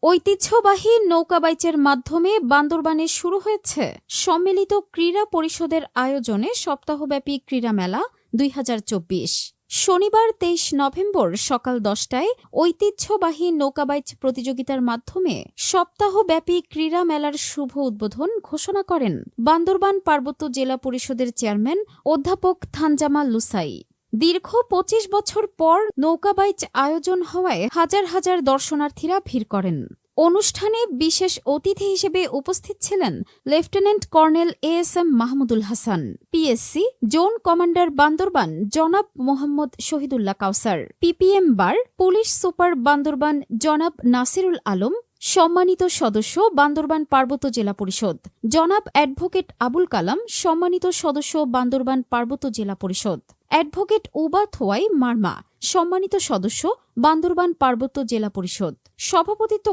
ঐতিহ্যবাহী নৌকাবাইচের মাধ্যমে বান্দরবানে শুরু হয়েছে সম্মিলিত ক্রীড়া পরিষদের আয়োজনে সপ্তাহব্যাপী ক্রীড়া মেলা ২০২৪। শনিবার ২৩ নভেম্বর সকাল ১০টায় ঐতিহ্যবাহী নৌকাবাইচ প্রতিযোগিতার মাধ্যমে সপ্তাহব্যাপী ক্রীড়া মেলার শুভ উদ্বোধন ঘোষণা করেন বান্দরবান পার্বত্য জেলা পরিষদের চেয়ারম্যান অধ্যাপক থানজামাল লুসাই। দীর্ঘ ২৫ বছর পর নৌকাবাইচ আয়োজন হওয়ায় হাজার হাজার দর্শনার্থীরা ভিড় করেন। অনুষ্ঠানে বিশেষ অতিথি হিসেবে উপস্থিত ছিলেন lieutenant colonel ASM Mahmudul Hasan, PSC zone commander Bandarban জনাব মোহাম্মদ শহীদুল্লাহ কাউসার, পিপিএম বার পুলিশ সুপার বান্দরবান জনাব নাসিরুল আলম, সম্মানিত সদস্য বান্দরবান পার্বত্য জেলা পরিষদ জনাব অ্যাডভোকেট আবুল কালাম, সম্মানিত সদস্য বান্দরবান পার্বত্য জেলা পরিষদ অ্যাডভোকেট উবা থোয়াই মারমা, সম্মানিত সদস্য বান্দরবান পার্বত্য জেলা পরিষদ। সভাপতিত্ব